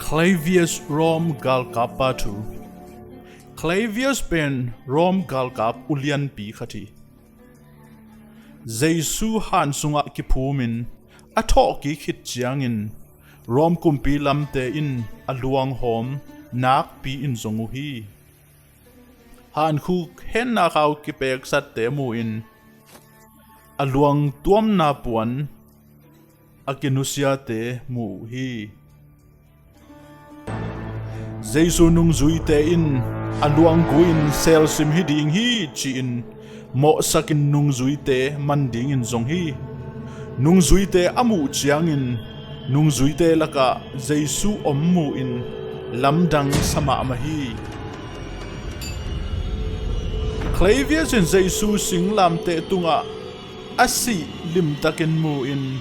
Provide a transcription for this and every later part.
Clavius Rom Galkapatu Clavius pen Rom Galkap ulian pi khati Jesu han sunga ki phumin atho ki khit chiangin Rom kumpi lamte in aluang hom nak pi in zongu hi han khu hen na khau ki pek sat te mu in aluang tuam na puan akinusia te mu hi Jesu nung zui te in aluang guin sel sim hi ding hi chi in mo sakin nung zui te man ding in zong hi nung zui te amu chiang in nung zui te laka Jesu ommu in lamdang sama ma hi Clavius in Jesu sing lam te tunga asi lim takin mu in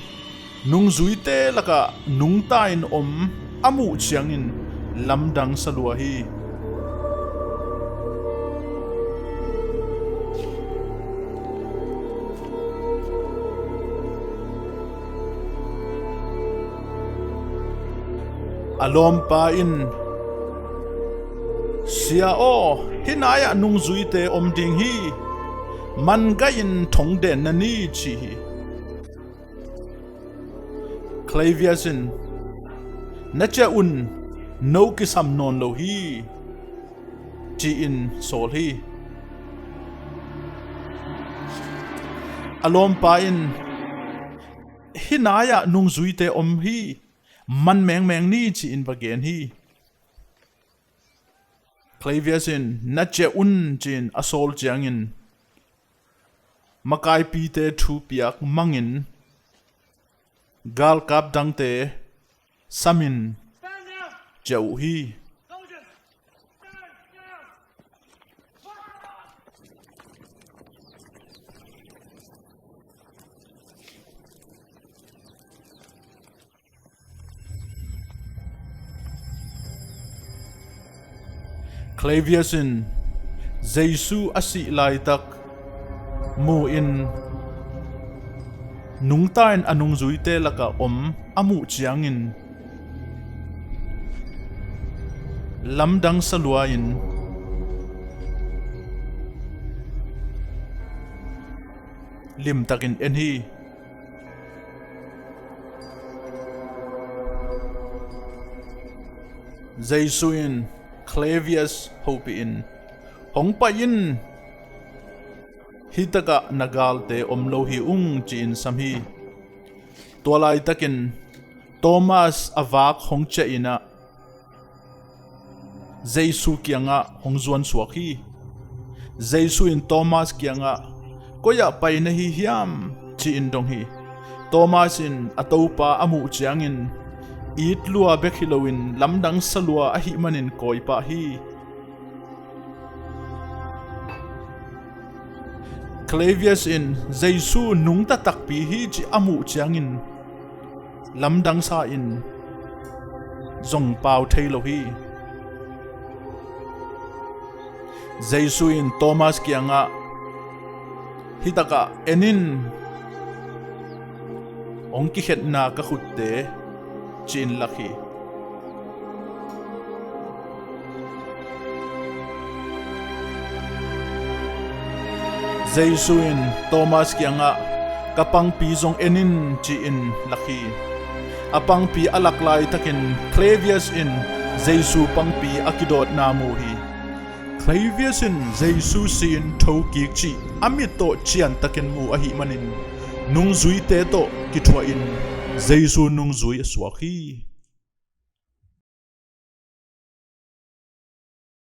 nung zui te laka nung ta in amu chiang in lamdang salua hi alom pa in sia o hinaya nung zui te ding hi man ga in thong den na ni chi hi Clavius in nacha un no kisam non lo hi chi in sol hi alom pa in hinaya nung zui te hi man meng ni chi in bagen hi Clavius in nache un chin asol chiang in makai pi te thu piak mangin gal kap dang te samin Jau hi Clavius in Jesu asi lai tak mu in nung tain anung zui te laka amu chiang in lamdang salua in lim takin en hi Jesu in Clavius hopi in hong pa in hitaka nagal te lo hi chi in samhi tolai takin Thomas avak hong che ina Jesu kianga hongzuan suaki Jesu in Thomas kianga koya pai na hi hiam chi in dong hi Thomas in atopa amu chiangin it lua bekhilowin lamdang salua ahi manin koi pa hi Clavius in Jesu nung ta takpi hi chi amu chiangin lamdang sa in zong pau thailo hi Jesu in Thomas kianga hitaka enin ongki het na ka khutte chin lakhi Jesu in Thomas kianga kapang pi zong enin chi in lakhi apang pi alaklai takin Clavius in Jesu pang pi akidot namu hi Clavius in Jesu sin thokik chi amit to chian takin mu ahi manin nung zui te to kitwa in Jesu nung zui swaki